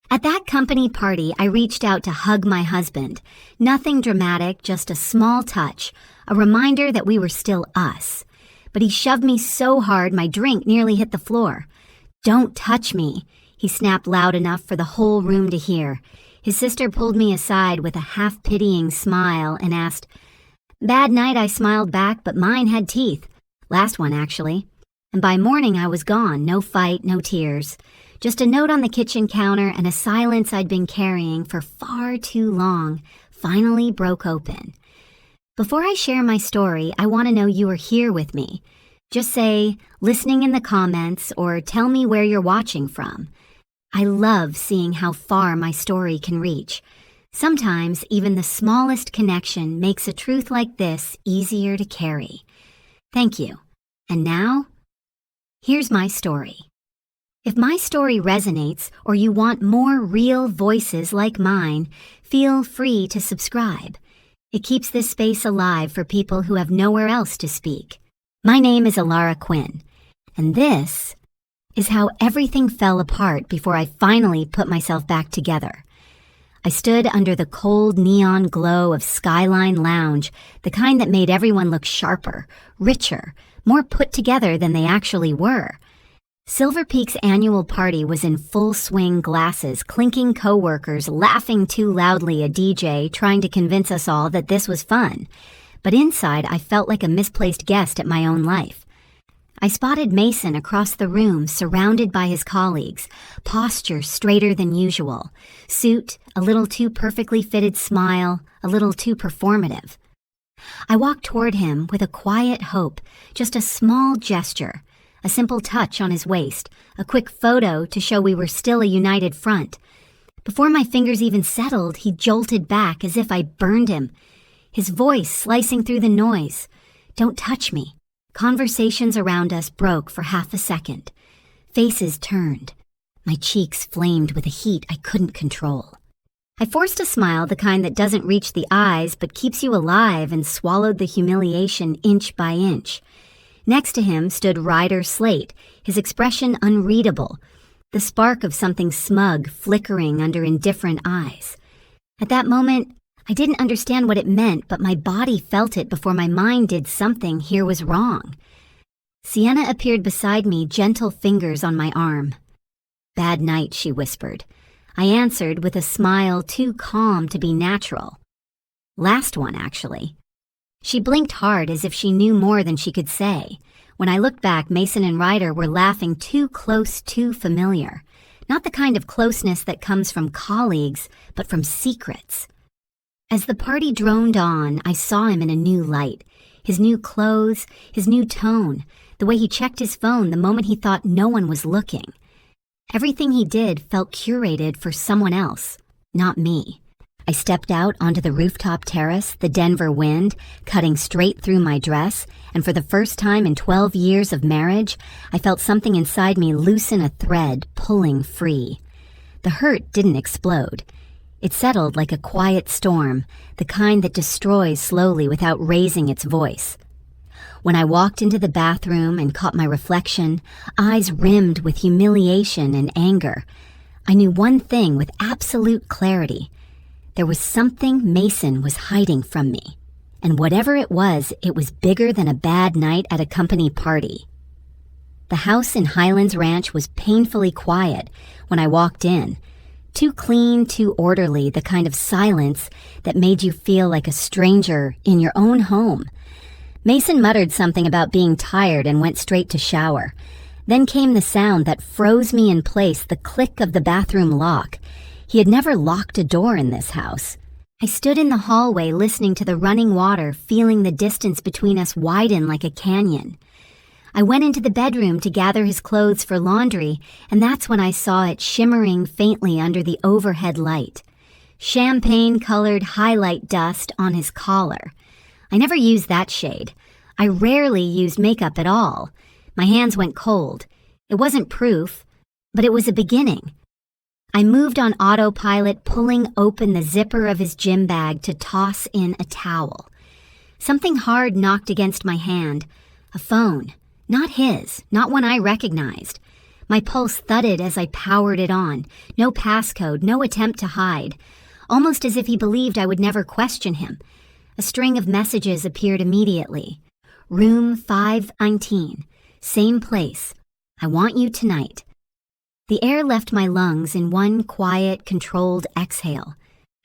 At that company party, I reached out to hug my husband. Nothing dramatic, just a small touch, a reminder that we were still us. But he shoved me so hard my drink nearly hit the floor. "Don't touch me," he snapped loud enough for the whole room to hear. His sister pulled me aside with a half-pitying smile and asked, "Bad night," I smiled back, but mine had teeth. Last one, actually. And by morning I was gone, no fight, no tears. Just a note on the kitchen counter and a silence I'd been carrying for far too long finally broke open. Before I share my story, I want to know you are here with me. Just say, listening in the comments, or tell me where you're watching from. I love seeing how far my story can reach. Sometimes even the smallest connection makes a truth like this easier to carry. Thank you. And now, here's my story. If my story resonates or you want more real voices like mine, feel free to subscribe. It keeps this space alive for people who have nowhere else to speak. My name is Alara Quinn, and this is how everything fell apart before I finally put myself back together. I stood under the cold neon glow of Skyline Lounge, the kind that made everyone look sharper, richer, more put together than they actually were. Silver Peak's annual party was in full swing, glasses clinking, coworkers laughing too loudly, a DJ trying to convince us all that this was fun. But inside, I felt like a misplaced guest at my own life. I spotted Mason across the room, surrounded by his colleagues, posture straighter than usual, suit a little too perfectly fitted, smile a little too performative. I walked toward him with a quiet hope, just a small gesture. A simple touch on his waist, a quick photo to show we were still a united front. Before my fingers even settled, he jolted back as if I burned him, his voice slicing through the noise. "Don't touch me." Conversations around us broke for half a second. Faces turned. My cheeks flamed with a heat I couldn't control. I forced a smile, the kind that doesn't reach the eyes but keeps you alive, and swallowed the humiliation inch by inch. Next to him stood Ryder Slate, his expression unreadable, the spark of something smug flickering under indifferent eyes. At that moment, I didn't understand what it meant, but my body felt it before my mind did. Something here was wrong. Sienna appeared beside me, gentle fingers on my arm. "Bad night," she whispered. I answered with a smile too calm to be natural. "Last one, actually." She blinked hard as if she knew more than she could say. When I looked back, Mason and Ryder were laughing too close, too familiar. Not the kind of closeness that comes from colleagues, but from secrets. As the party droned on, I saw him in a new light. His new clothes, his new tone, the way he checked his phone the moment he thought no one was looking. Everything he did felt curated for someone else, not me. I stepped out onto the rooftop terrace, the Denver wind cutting straight through my dress, and for the first time in 12 years of marriage, I felt something inside me loosen a thread, pulling free. The hurt didn't explode. It settled like a quiet storm, the kind that destroys slowly without raising its voice. When I walked into the bathroom and caught my reflection, eyes rimmed with humiliation and anger, I knew one thing with absolute clarity. There was something Mason was hiding from me. And whatever it was bigger than a bad night at a company party. The house in Highlands Ranch was painfully quiet when I walked in. Too clean, too orderly, the kind of silence that made you feel like a stranger in your own home. Mason muttered something about being tired and went straight to shower. Then came the sound that froze me in place, the click of the bathroom lock. He had never locked a door in this house. I stood in the hallway listening to the running water, feeling the distance between us widen like a canyon. I went into the bedroom to gather his clothes for laundry, and that's when I saw it shimmering faintly under the overhead light. Champagne-colored highlight dust on his collar. I never used that shade. I rarely used makeup at all. My hands went cold. It wasn't proof, but it was a beginning. I moved on autopilot, pulling open the zipper of his gym bag to toss in a towel. Something hard knocked against my hand. A phone. Not his, not one I recognized. My pulse thudded as I powered it on. No passcode, no attempt to hide. Almost as if he believed I would never question him. A string of messages appeared immediately. Room 519. Same place. I want you tonight. The air left my lungs in one quiet, controlled exhale.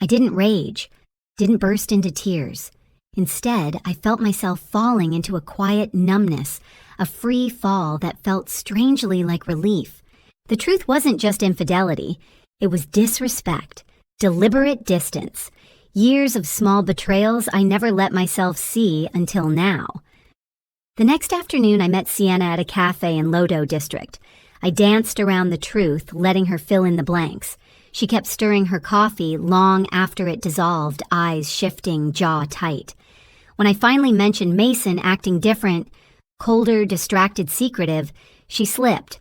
I didn't rage, didn't burst into tears. Instead, I felt myself falling into a quiet numbness, a free fall that felt strangely like relief. The truth wasn't just infidelity. It was disrespect, deliberate distance, years of small betrayals I never let myself see until now. The next afternoon, I met Sienna at a cafe in Lodo District. I danced around the truth, letting her fill in the blanks. She kept stirring her coffee long after it dissolved, eyes shifting, jaw tight. When I finally mentioned Mason acting different, colder, distracted, secretive, she slipped.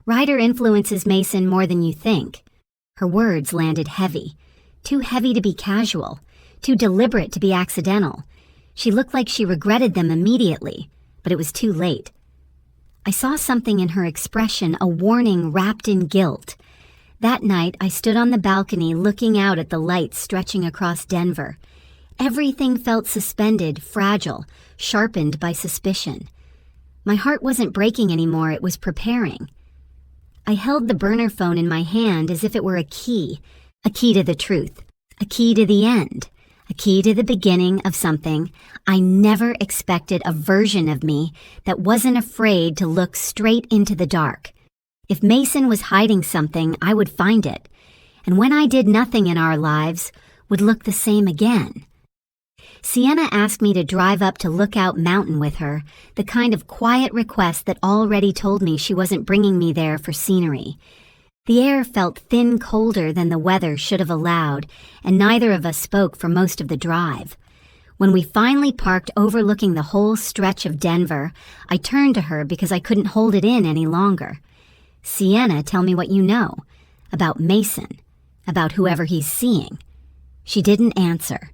Ryder influences Mason more than you think. Her words landed heavy. Too heavy to be casual. Too deliberate to be accidental. She looked like she regretted them immediately, but it was too late. I saw something in her expression, a warning wrapped in guilt. That night, I stood on the balcony looking out at the lights stretching across Denver. Everything felt suspended, fragile, sharpened by suspicion. My heart wasn't breaking anymore, it was preparing. I held the burner phone in my hand as if it were a key to the truth, a key to the end, a key to the beginning of something I never expected, a version of me that wasn't afraid to look straight into the dark. If Mason was hiding something, I would find it, and when I did nothing in our lives, would look the same again. Sienna asked me to drive up to Lookout Mountain with her, the kind of quiet request that already told me she wasn't bringing me there for scenery. The air felt thin, colder than the weather should have allowed, and neither of us spoke for most of the drive. When we finally parked overlooking the whole stretch of Denver, I turned to her because I couldn't hold it in any longer. "Sienna, tell me what you know. About Mason. About whoever he's seeing." She didn't answer.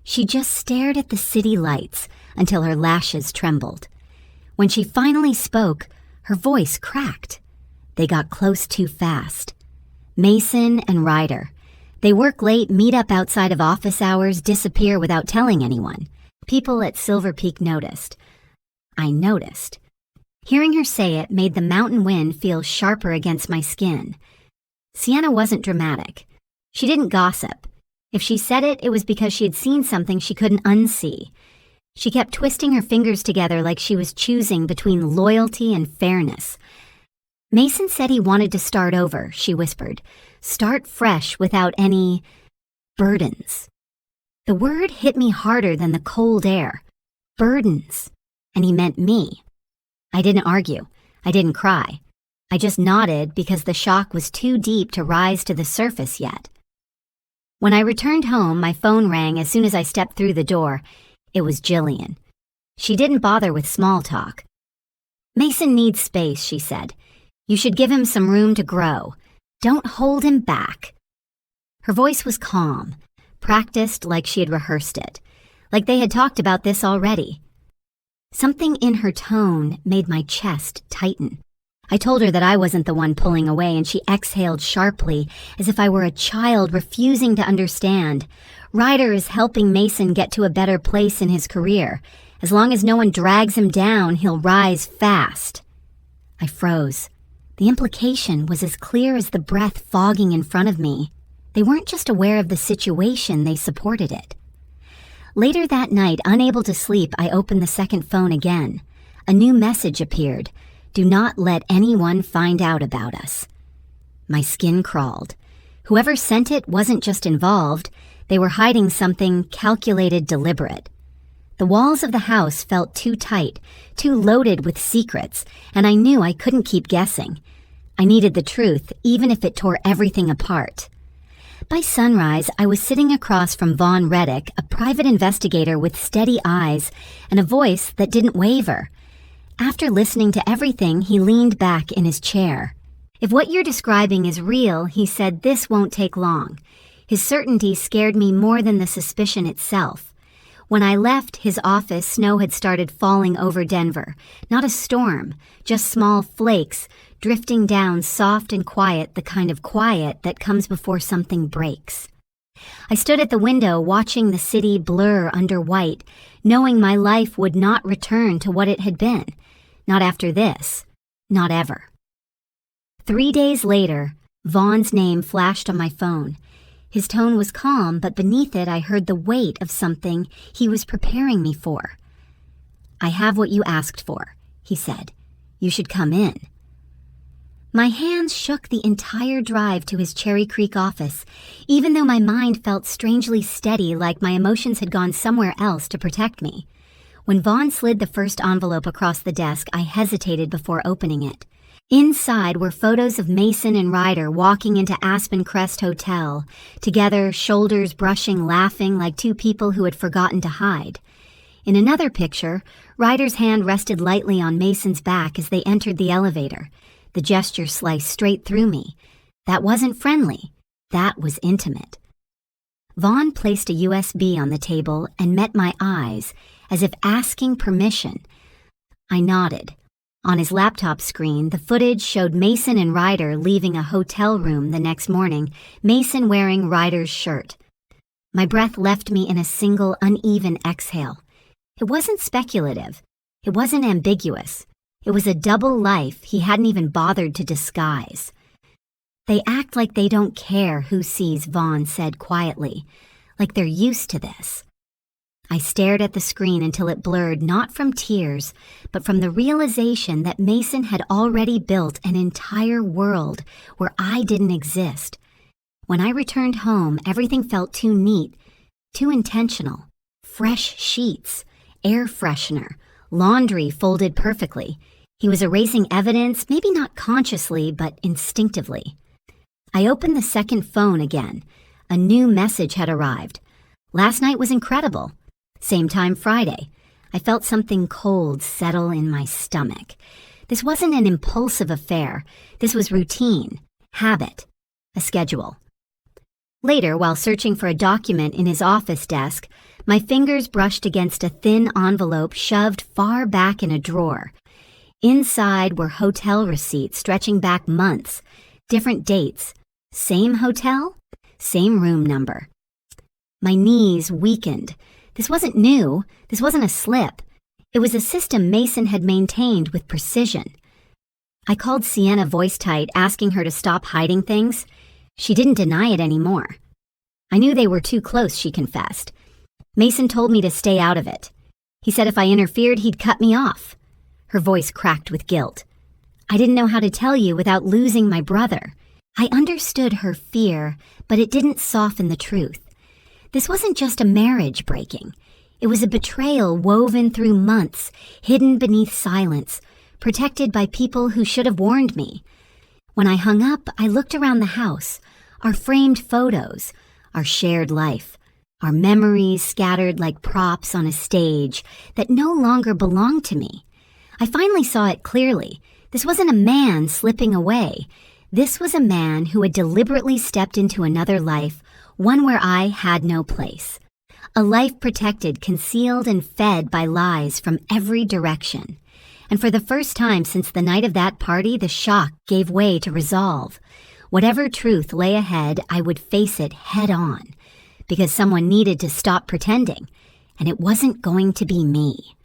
She just stared at the city lights until her lashes trembled. When she finally spoke, her voice cracked. They got close too fast. Mason and Ryder. They work late, meet up outside of office hours, disappear without telling anyone. People at Silver Peak noticed. I noticed. Hearing her say it made the mountain wind feel sharper against my skin. Sienna wasn't dramatic. She didn't gossip. If she said it, it was because she had seen something she couldn't unsee. She kept twisting her fingers together like she was choosing between loyalty and fairness. "Mason said he wanted to start over," she whispered. "Start fresh without any burdens." The word hit me harder than the cold air. Burdens. And he meant me. I didn't argue. I didn't cry. I just nodded because the shock was too deep to rise to the surface yet. When I returned home, my phone rang as soon as I stepped through the door. It was Jillian. She didn't bother with small talk. "Mason needs space," she said. "You should give him some room to grow. Don't hold him back." Her voice was calm, practiced like she had rehearsed it, like they had talked about this already. Something in her tone made my chest tighten. I told her that I wasn't the one pulling away, and she exhaled sharply, as if I were a child refusing to understand. "Ryder is helping Mason get to a better place in his career. As long as no one drags him down, he'll rise fast." I froze. The implication was as clear as the breath fogging in front of me. They weren't just aware of the situation, they supported it. Later that night, unable to sleep, I opened the second phone again. A new message appeared. "Do not let anyone find out about us." My skin crawled. Whoever sent it wasn't just involved. They were hiding something calculated, deliberate. The walls of the house felt too tight, too loaded with secrets, and I knew I couldn't keep guessing. I needed the truth, even if it tore everything apart. By sunrise, I was sitting across from Vaughn Reddick, a private investigator with steady eyes and a voice that didn't waver. After listening to everything, he leaned back in his chair. "If what you're describing is real," he said, "this won't take long." His certainty scared me more than the suspicion itself. When I left his office, snow had started falling over Denver. Not a storm, just small flakes, drifting down soft and quiet, the kind of quiet that comes before something breaks. I stood at the window watching the city blur under white, knowing my life would not return to what it had been. Not after this. Not ever. 3 days later, Vaughn's name flashed on my phone. His tone was calm, but beneath it I heard the weight of something he was preparing me for. "I have what you asked for," he said. "You should come in." My hands shook the entire drive to his Cherry Creek office, even though my mind felt strangely steady, like my emotions had gone somewhere else to protect me. When Vaughn slid the first envelope across the desk, I hesitated before opening it. Inside were photos of Mason and Ryder walking into Aspen Crest Hotel, together, shoulders brushing, laughing like two people who had forgotten to hide. In another picture, Ryder's hand rested lightly on Mason's back as they entered the elevator. The gesture sliced straight through me. That wasn't friendly. That was intimate. Vaughn placed a USB on the table and met my eyes, as if asking permission. I nodded. On his laptop screen, the footage showed Mason and Ryder leaving a hotel room the next morning, Mason wearing Ryder's shirt. My breath left me in a single uneven exhale. It wasn't speculative. It wasn't ambiguous. It was a double life he hadn't even bothered to disguise. "They act like they don't care who sees," Vaughn said quietly, "like they're used to this." I stared at the screen until it blurred, not from tears, but from the realization that Mason had already built an entire world where I didn't exist. When I returned home, everything felt too neat, too intentional. Fresh sheets, air freshener, laundry folded perfectly. He was erasing evidence, maybe not consciously, but instinctively. I opened the second phone again. A new message had arrived. "Last night was incredible. Same time Friday." I felt something cold settle in my stomach. This wasn't an impulsive affair. This was routine, habit, a schedule. Later, while searching for a document in his office desk, my fingers brushed against a thin envelope shoved far back in a drawer. Inside were hotel receipts stretching back months, different dates, same hotel, same room number. My knees weakened. This wasn't new. This wasn't a slip. It was a system Mason had maintained with precision. I called Sienna voice tight, asking her to stop hiding things. She didn't deny it anymore. "I knew they were too close," she confessed. "Mason told me to stay out of it. He said if I interfered, he'd cut me off." Her voice cracked with guilt. "I didn't know how to tell you without losing my brother." I understood her fear, but it didn't soften the truth. This wasn't just a marriage breaking. It was a betrayal woven through months, hidden beneath silence, protected by people who should have warned me. When I hung up, I looked around the house, our framed photos, our shared life, our memories scattered like props on a stage that no longer belonged to me. I finally saw it clearly. This wasn't a man slipping away. This was a man who had deliberately stepped into another life, one where I had no place. A life protected, concealed, and fed by lies from every direction. And for the first time since the night of that party, the shock gave way to resolve. Whatever truth lay ahead, I would face it head on. Because someone needed to stop pretending. And it wasn't going to be me.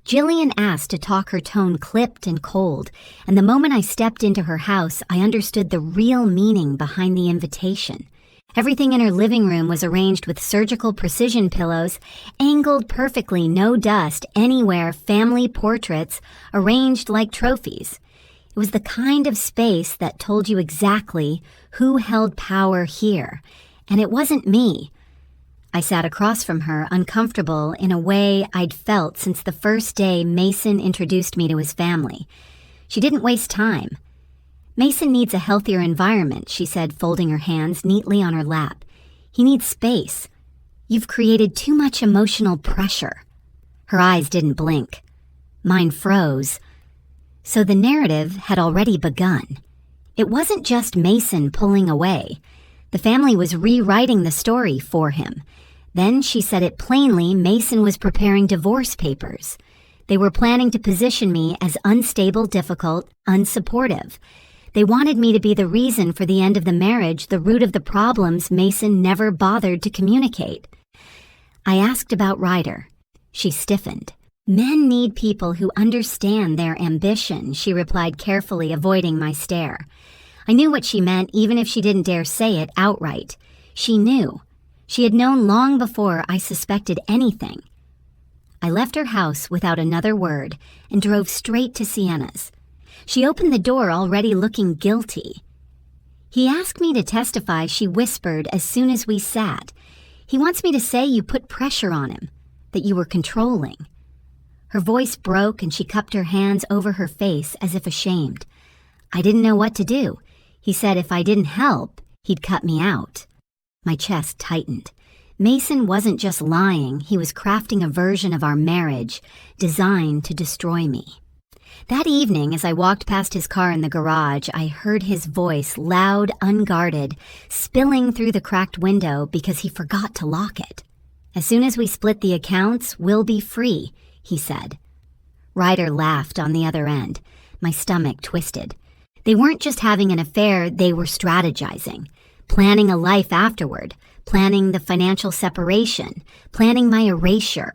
Jillian asked to talk, her tone clipped and cold, and the moment I stepped into her house, I understood the real meaning behind the invitation. Everything in her living room was arranged with surgical precision pillows, angled perfectly, no dust anywhere, family portraits arranged like trophies. It was the kind of space that told you exactly who held power here, and it wasn't me. I sat across from her, uncomfortable in a way I'd felt since the first day Mason introduced me to his family. She didn't waste time. "Mason needs a healthier environment," she said, folding her hands neatly on her lap. "He needs space. You've created too much emotional pressure." Her eyes didn't blink. Mine froze. So the narrative had already begun. It wasn't just Mason pulling away. The family was rewriting the story for him. Then she said it plainly, Mason was preparing divorce papers. They were planning to position me as unstable, difficult, unsupportive. They wanted me to be the reason for the end of the marriage, the root of the problems Mason never bothered to communicate. I asked about Ryder. She stiffened. Men need people who understand their ambition, she replied carefully, avoiding my stare. I knew what she meant, even if she didn't dare say it outright. She knew. She had known long before I suspected anything. I left her house without another word and drove straight to Sienna's. She opened the door already looking guilty. He asked me to testify, she whispered as soon as we sat. He wants me to say you put pressure on him, that you were controlling. Her voice broke and she cupped her hands over her face as if ashamed. I didn't know what to do. He said if I didn't help, he'd cut me out. My chest tightened. Mason wasn't just lying, he was crafting a version of our marriage designed to destroy me. That evening, as I walked past his car in the garage, I heard his voice, loud, unguarded, spilling through the cracked window because he forgot to lock it. As soon as we split the accounts, we'll be free, he said. Ryder laughed on the other end. My stomach twisted. They weren't just having an affair, they were strategizing, planning a life afterward, planning the financial separation, planning my erasure.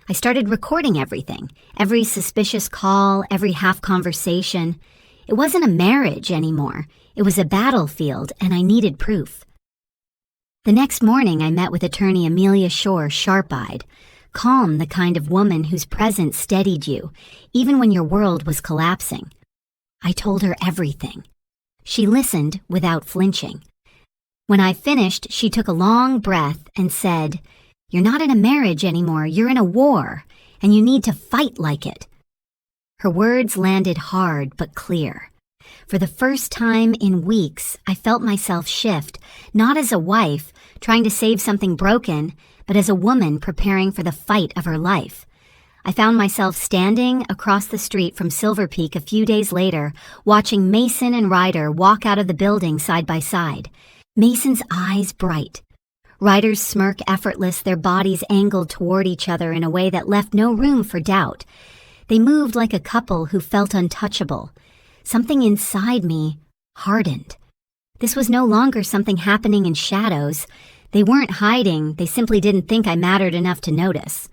I started recording everything, every suspicious call, every half conversation. It wasn't a marriage anymore. It was a battlefield, and I needed proof. The next morning, I met with attorney Amelia Shore, sharp-eyed, calm, the kind of woman whose presence steadied you, even when your world was collapsing. I told her everything. She listened without flinching. When I finished, she took a long breath and said, "You're not in a marriage anymore, you're in a war, and you need to fight like it." Her words landed hard but clear. For the first time in weeks, I felt myself shift, not as a wife trying to save something broken, but as a woman preparing for the fight of her life. I found myself standing across the street from Silver Peak a few days later, watching Mason and Ryder walk out of the building side by side. Mason's eyes bright. Ryder's smirk effortless, their bodies angled toward each other in a way that left no room for doubt. They moved like a couple who felt untouchable. Something inside me hardened. This was no longer something happening in shadows. They weren't hiding, they simply didn't think I mattered enough to notice.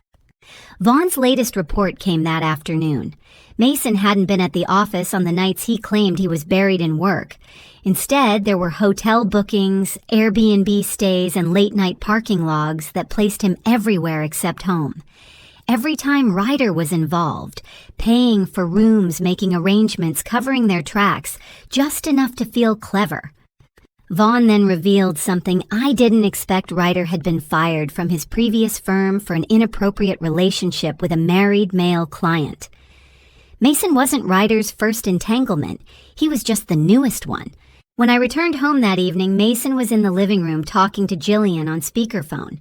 Vaughn's latest report came that afternoon. Mason hadn't been at the office on the nights he claimed he was buried in work. Instead, there were hotel bookings, Airbnb stays, and late-night parking logs that placed him everywhere except home. Every time Ryder was involved, paying for rooms, making arrangements, covering their tracks, just enough to feel clever. Vaughn then revealed something I didn't expect. Ryder had been fired from his previous firm for an inappropriate relationship with a married male client. Mason wasn't Ryder's first entanglement. He was just the newest one. When I returned home that evening, Mason was in the living room talking to Jillian on speakerphone.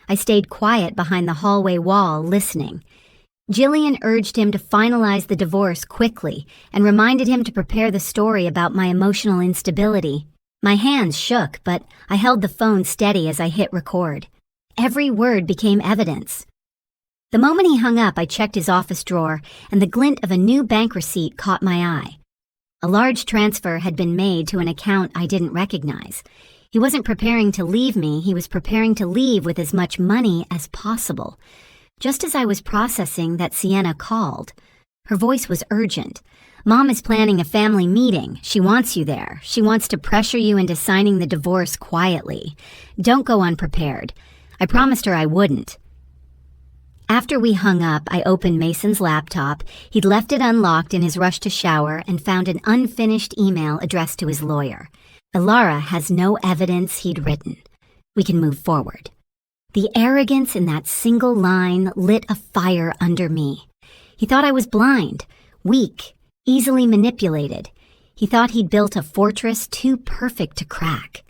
I stayed quiet behind the hallway wall, listening. Jillian urged him to finalize the divorce quickly and reminded him to prepare the story about my emotional instability. My hands shook, but I held the phone steady as I hit record. Every word became evidence. The moment he hung up, I checked his office drawer, and the glint of a new bank receipt caught my eye. A large transfer had been made to an account I didn't recognize. He wasn't preparing to leave me, he was preparing to leave with as much money as possible. Just as I was processing that, Sienna called. Her voice was urgent. "Mom is planning a family meeting. She wants you there. She wants to pressure you into signing the divorce quietly. Don't go unprepared." I promised her I wouldn't. After we hung up, I opened Mason's laptop. He'd left it unlocked in his rush to shower and found an unfinished email addressed to his lawyer. "Ilara has no evidence," he'd written. "We can move forward." The arrogance in that single line lit a fire under me. He thought I was blind, weak, easily manipulated. He thought he'd built a fortress too perfect to crack.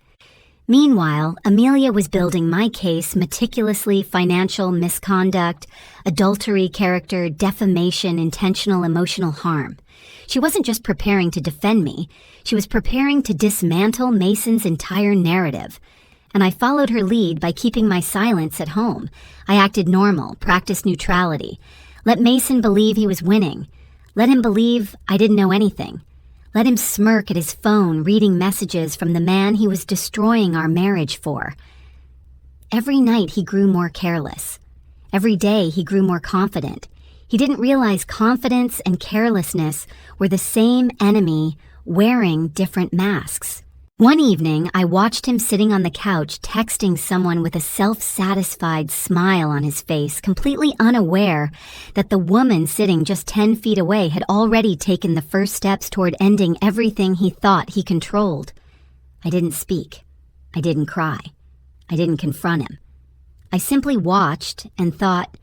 Meanwhile, Amelia was building my case meticulously: financial misconduct, adultery, character, defamation, intentional emotional harm. She wasn't just preparing to defend me, she was preparing to dismantle Mason's entire narrative. And I followed her lead by keeping my silence at home. I acted normal, practiced neutrality. Let Mason believe he was winning. Let him believe I didn't know anything. Let him smirk at his phone, reading messages from the man he was destroying our marriage for. Every night he grew more careless. Every day he grew more confident. He didn't realize confidence and carelessness were the same enemy wearing different masks. One evening, I watched him sitting on the couch texting someone with a self-satisfied smile on his face, completely unaware that the woman sitting just 10 feet away had already taken the first steps toward ending everything he thought he controlled. I didn't speak. I didn't cry. I didn't confront him. I simply watched and thought,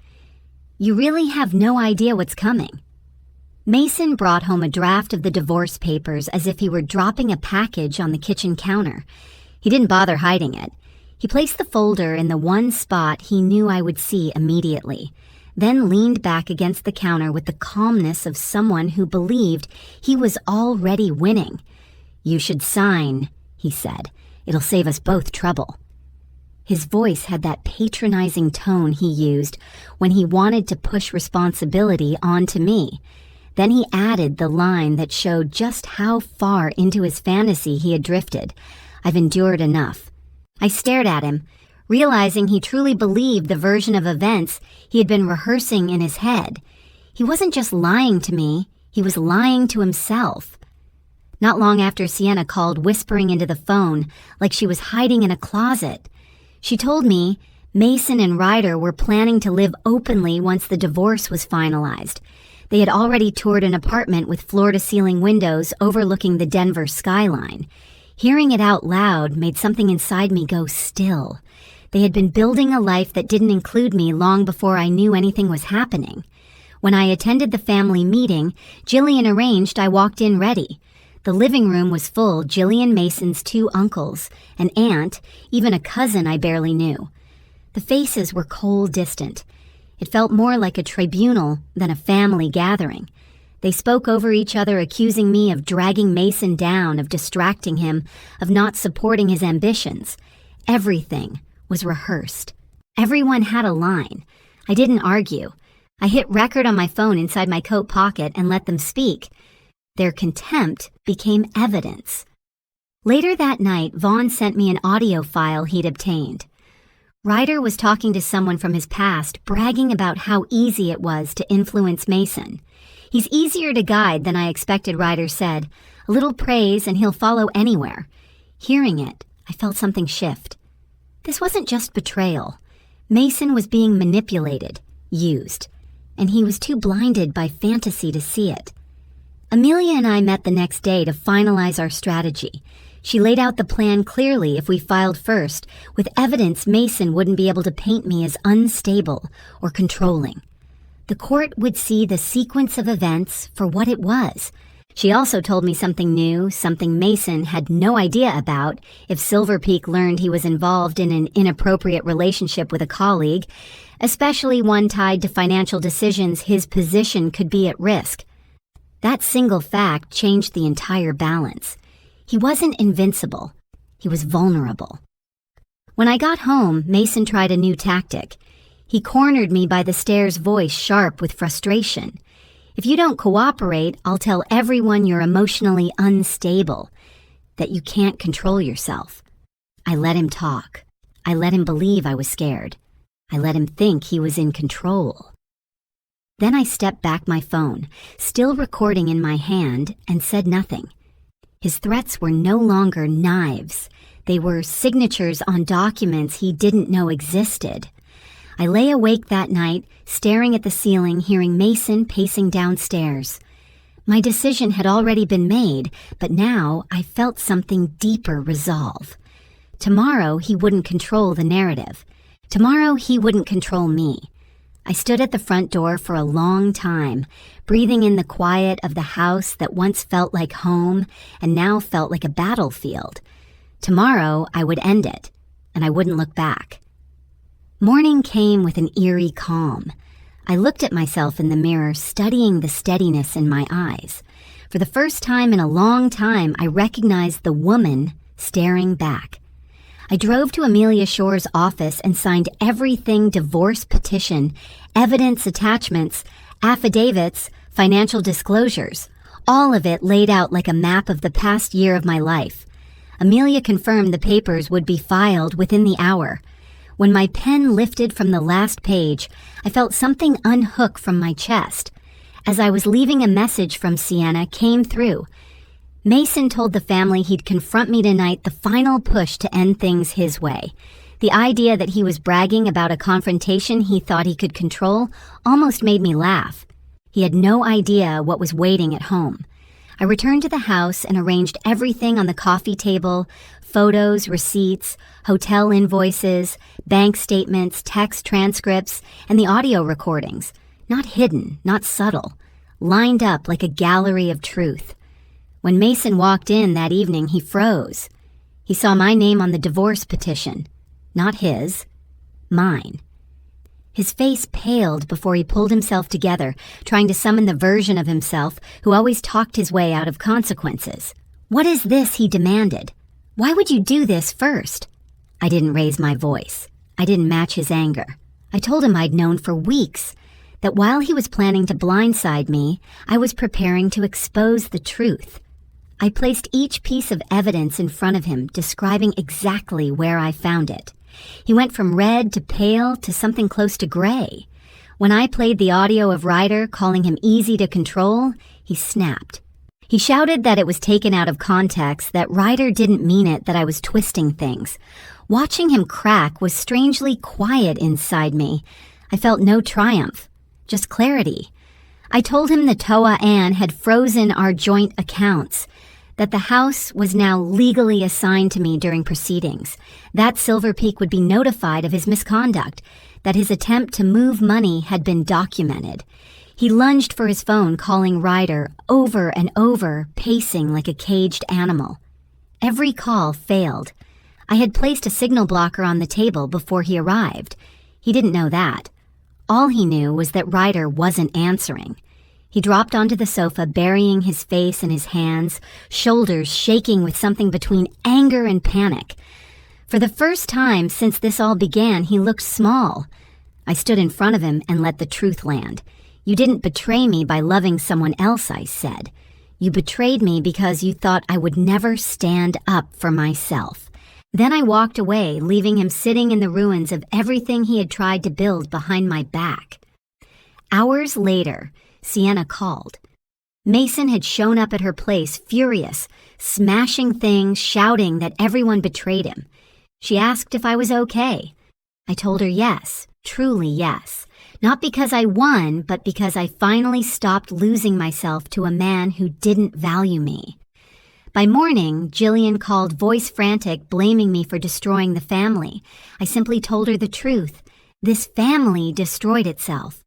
you really have no idea what's coming. Mason brought home a draft of the divorce papers as if he were dropping a package on the kitchen counter. He didn't bother hiding it. He placed the folder in the one spot he knew I would see immediately, then leaned back against the counter with the calmness of someone who believed he was already winning. "You should sign," he said. "It'll save us both trouble." His voice had that patronizing tone he used when he wanted to push responsibility onto me. Then he added the line that showed just how far into his fantasy he had drifted. "I've endured enough." I stared at him, realizing he truly believed the version of events he had been rehearsing in his head. He wasn't just lying to me, he was lying to himself. Not long after, Sienna called, whispering into the phone like she was hiding in a closet. She told me Mason and Ryder were planning to live openly once the divorce was finalized. They had already toured an apartment with floor-to-ceiling windows overlooking the Denver skyline. Hearing it out loud made something inside me go still. They had been building a life that didn't include me long before I knew anything was happening. When I attended the family meeting Jillian arranged, I walked in ready. The living room was full. Jillian Mason's 2 uncles, an aunt, even a cousin I barely knew. The faces were cold, distant. It felt more like a tribunal than a family gathering. They spoke over each other, accusing me of dragging Mason down, of distracting him, of not supporting his ambitions. Everything was rehearsed. Everyone had a line. I didn't argue. I hit record on my phone inside my coat pocket and let them speak. Their contempt became evidence. Later that night, Vaughn sent me an audio file he'd obtained. Ryder was talking to someone from his past, bragging about how easy it was to influence Mason. "He's easier to guide than I expected," Ryder said. "A little praise and he'll follow anywhere." Hearing it, I felt something shift. This wasn't just betrayal. Mason was being manipulated, used, and he was too blinded by fantasy to see it. Amelia and I met the next day to finalize our strategy. She laid out the plan clearly if we filed first, with evidence Mason wouldn't be able to paint me as unstable or controlling. The court would see the sequence of events for what it was. She also told me something new, something Mason had no idea about if Silver Peak learned he was involved in an inappropriate relationship with a colleague, especially one tied to financial decisions. His position could be at risk. That single fact changed the entire balance. He wasn't invincible. He was vulnerable. When I got home, Mason tried a new tactic. He cornered me by the stairs, voice sharp with frustration. "If you don't cooperate, I'll tell everyone you're emotionally unstable, that you can't control yourself." I let him talk. I let him believe I was scared. I let him think he was in control. Then I stepped back my phone, still recording in my hand, and said nothing. His threats were no longer knives. They were signatures on documents he didn't know existed. I lay awake that night, staring at the ceiling, hearing Mason pacing downstairs. My decision had already been made, but now I felt something deeper resolve. Tomorrow he wouldn't control the narrative. Tomorrow he wouldn't control me. I stood at the front door for a long time, breathing in the quiet of the house that once felt like home and now felt like a battlefield. Tomorrow I would end it, and I wouldn't look back. Morning came with an eerie calm. I looked at myself in the mirror, studying the steadiness in my eyes. For the first time in a long time, I recognized the woman staring back. I drove to Amelia Shore's office and signed everything: divorce petition, evidence attachments, Affidavits, financial disclosures, all of it laid out like a map of the past year of my life. Amelia confirmed the papers would be filed within the hour. When my pen lifted from the last page, I felt something unhook from my chest. As I was leaving, a message from Sienna came through. Mason told the family he'd confront me tonight, the final push to end things his way. The idea that he was bragging about a confrontation he thought he could control almost made me laugh. He had no idea what was waiting at home. I returned to the house and arranged everything on the coffee table: photos, receipts, hotel invoices, bank statements, text transcripts, and the audio recordings. Not hidden, not subtle, lined up like a gallery of truth. When Mason walked in that evening, he froze. He saw my name on the divorce petition. Not his, mine. His face paled before he pulled himself together, trying to summon the version of himself who always talked his way out of consequences. "What is this?" he demanded. "Why would you do this first?" I didn't raise my voice. I didn't match his anger. I told him I'd known for weeks that while he was planning to blindside me, I was preparing to expose the truth. I placed each piece of evidence in front of him, describing exactly where I found it. He went from red to pale to something close to gray. When I played the audio of Ryder calling him easy to control, he snapped. He shouted that it was taken out of context, that Ryder didn't mean it, that I was twisting things. Watching him crack was strangely quiet inside me. I felt no triumph, just clarity. I told him the Toa Ann had frozen our joint accounts, that the house was now legally assigned to me during proceedings, that Silver Peak would be notified of his misconduct, that his attempt to move money had been documented. He lunged for his phone, calling Ryder over and over, pacing like a caged animal. Every call failed. I had placed a signal blocker on the table before he arrived. He didn't know that. All he knew was that Ryder wasn't answering. He dropped onto the sofa, burying his face in his hands, shoulders shaking with something between anger and panic. For the first time since this all began, he looked small. I stood in front of him and let the truth land. "You didn't betray me by loving someone else," I said. "You betrayed me because you thought I would never stand up for myself." Then I walked away, leaving him sitting in the ruins of everything he had tried to build behind my back. Hours later, Sienna called. Mason had shown up at her place, furious, smashing things, shouting that everyone betrayed him. She asked if I was okay. I told her yes, truly yes. Not because I won, but because I finally stopped losing myself to a man who didn't value me. By morning, Jillian called, voice frantic, blaming me for destroying the family. I simply told her the truth. This family destroyed itself.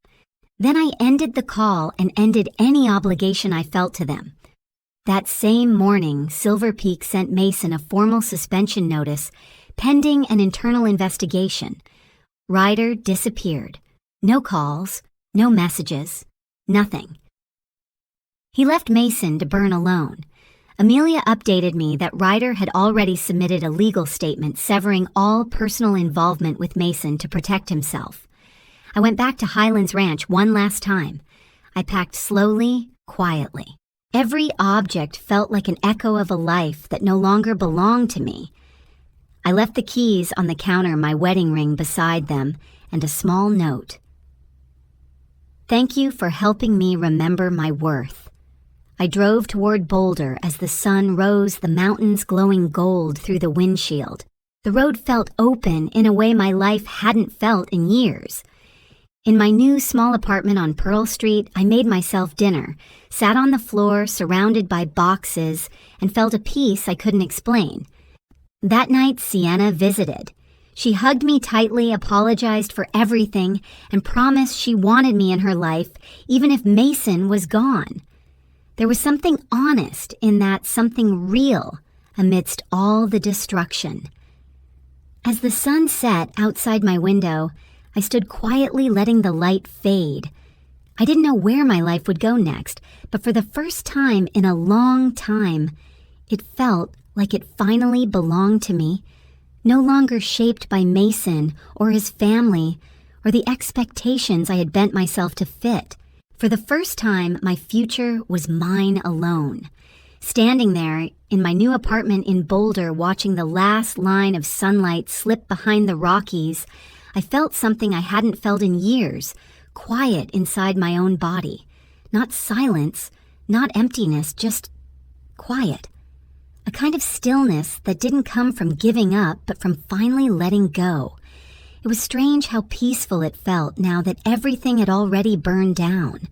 Then I ended the call and ended any obligation I felt to them. That same morning, Silver Peak sent Mason a formal suspension notice, pending an internal investigation. Ryder disappeared. No calls, no messages, nothing. He left Mason to burn alone. Amelia updated me that Ryder had already submitted a legal statement severing all personal involvement with Mason to protect himself. I went back to Highlands Ranch one last time. I packed slowly, quietly. Every object felt like an echo of a life that no longer belonged to me. I left the keys on the counter, my wedding ring beside them, and a small note. "Thank you for helping me remember my worth." I drove toward Boulder as the sun rose, the mountains glowing gold through the windshield. The road felt open in a way my life hadn't felt in years. In my new small apartment on Pearl Street, I made myself dinner, sat on the floor surrounded by boxes, and felt a peace I couldn't explain. That night, Sienna visited. She hugged me tightly, apologized for everything, and promised she wanted me in her life, even if Mason was gone. There was something honest in that, something real, amidst all the destruction. As the sun set outside my window, I stood quietly letting the light fade. I didn't know where my life would go next, but for the first time in a long time, it felt like it finally belonged to me, no longer shaped by Mason or his family or the expectations I had bent myself to fit. For the first time, my future was mine alone. Standing there in my new apartment in Boulder, watching the last line of sunlight slip behind the Rockies, I felt something I hadn't felt in years, quiet inside my own body. Not silence, not emptiness, just quiet. A kind of stillness that didn't come from giving up, but from finally letting go. It was strange how peaceful it felt now that everything had already burned down.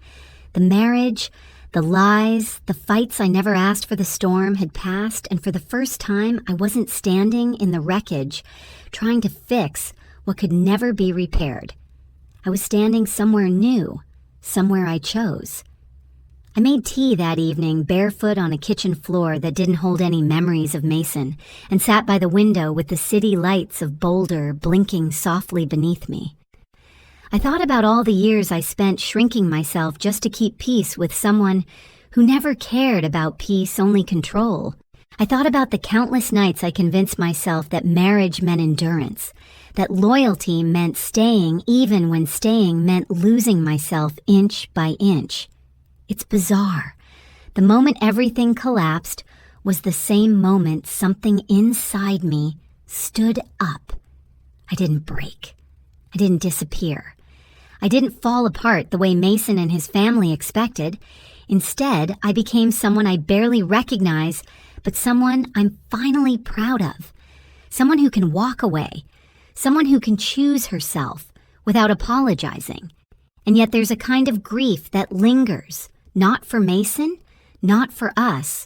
The marriage, the lies, the fights I never asked for the storm had passed, and for the first time I wasn't standing in the wreckage, trying to fix what could never be repaired. I was standing somewhere new, somewhere I chose. I made tea that evening, barefoot on a kitchen floor that didn't hold any memories of Mason, and sat by the window with the city lights of Boulder blinking softly beneath me. I thought about all the years I spent shrinking myself just to keep peace with someone who never cared about peace, only control. I thought about the countless nights I convinced myself that marriage meant endurance, that loyalty meant staying even when staying meant losing myself inch by inch. It's bizarre. The moment everything collapsed was the same moment something inside me stood up. I didn't break. I didn't disappear. I didn't fall apart the way Mason and his family expected. Instead, I became someone I barely recognize, but someone I'm finally proud of. Someone who can walk away. Someone who can choose herself without apologizing. And yet there's a kind of grief that lingers. Not for Mason, not for us,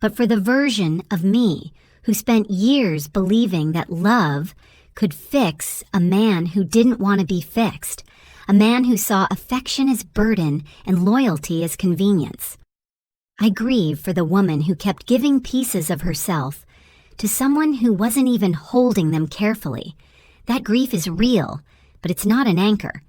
but for the version of me who spent years believing that love could fix a man who didn't want to be fixed, a man who saw affection as burden and loyalty as convenience. I grieve for the woman who kept giving pieces of herself to someone who wasn't even holding them carefully. That grief is real, but it's not an anchor.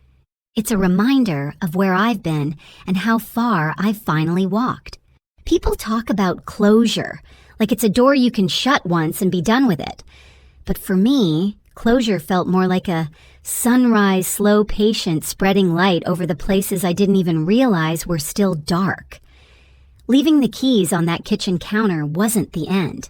It's a reminder of where I've been and how far I've finally walked. People talk about closure, like it's a door you can shut once and be done with it. But for me, closure felt more like a sunrise, slow, patient, spreading light over the places I didn't even realize were still dark. Leaving the keys on that kitchen counter wasn't the end.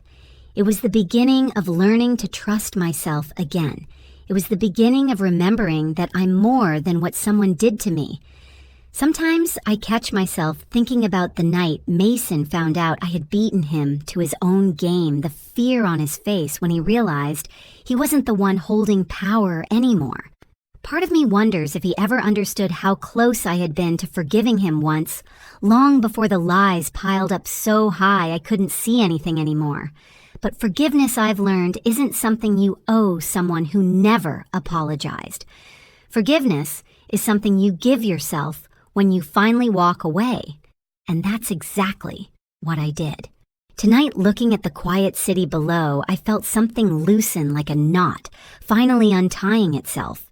It was the beginning of learning to trust myself again. It was the beginning of remembering that I'm more than what someone did to me. Sometimes I catch myself thinking about the night Mason found out I had beaten him to his own game, the fear on his face when he realized he wasn't the one holding power anymore. Part of me wonders if he ever understood how close I had been to forgiving him once, long before the lies piled up so high I couldn't see anything anymore. But forgiveness, I've learned, isn't something you owe someone who never apologized. Forgiveness is something you give yourself when you finally walk away. And that's exactly what I did. Tonight, looking at the quiet city below, I felt something loosen like a knot, finally untying itself.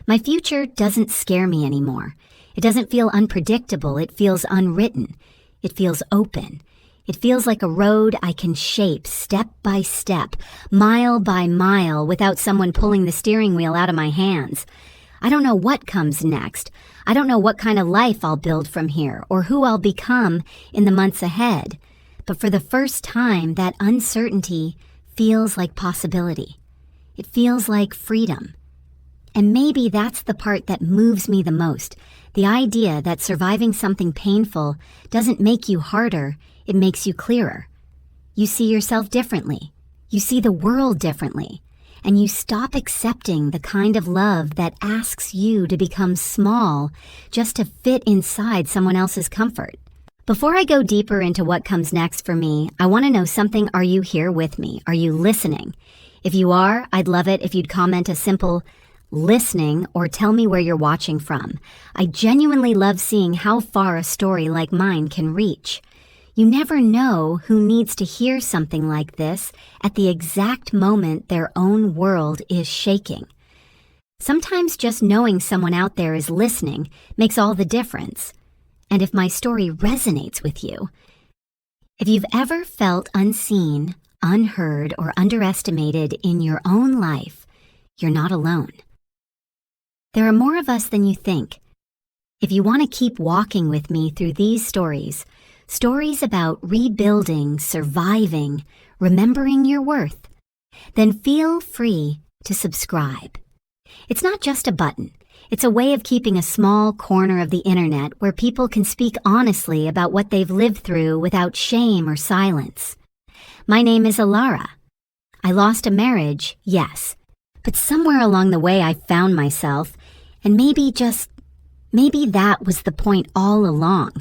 My future doesn't scare me anymore. It doesn't feel unpredictable. It feels unwritten. It feels open. It feels like a road I can shape step by step, mile by mile, without someone pulling the steering wheel out of my hands. I don't know what comes next. I don't know what kind of life I'll build from here or who I'll become in the months ahead. But for the first time, that uncertainty feels like possibility. It feels like freedom. And maybe that's the part that moves me the most. The idea that surviving something painful doesn't make you harder. It makes you clearer. You see yourself differently. You see the world differently. And you stop accepting the kind of love that asks you to become small just to fit inside someone else's comfort. Before I go deeper into what comes next for me, I want to know something. Are you here with me? Are you listening? If you are, I'd love it if you'd comment a simple listening or tell me where you're watching from. I genuinely love seeing how far a story like mine can reach. You never know who needs to hear something like this at the exact moment their own world is shaking. Sometimes just knowing someone out there is listening makes all the difference. And if my story resonates with you, if you've ever felt unseen, unheard, or underestimated in your own life, you're not alone. There are more of us than you think. If you want to keep walking with me through these stories about rebuilding, surviving, remembering your worth, then feel free to subscribe. It's not just a button. It's a way of keeping a small corner of the internet where people can speak honestly about what they've lived through without shame or silence. My name is Alara. I lost a marriage, yes, but somewhere along the way I found myself, and maybe that was the point all along.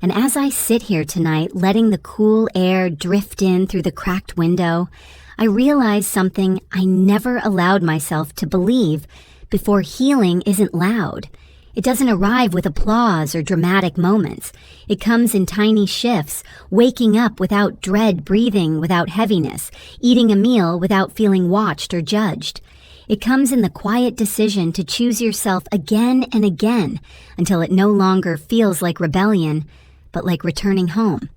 And as I sit here tonight, letting the cool air drift in through the cracked window, I realize something I never allowed myself to believe before: healing isn't loud. It doesn't arrive with applause or dramatic moments. It comes in tiny shifts, waking up without dread, breathing without heaviness, eating a meal without feeling watched or judged. It comes in the quiet decision to choose yourself again and again until it no longer feels like rebellion, but like returning home.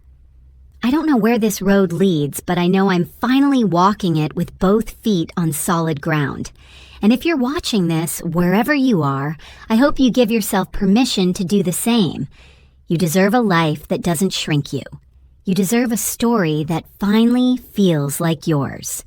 I don't know where this road leads, but I know I'm finally walking it with both feet on solid ground. And if you're watching this, wherever you are, I hope you give yourself permission to do the same. You deserve a life that doesn't shrink you. You deserve a story that finally feels like yours.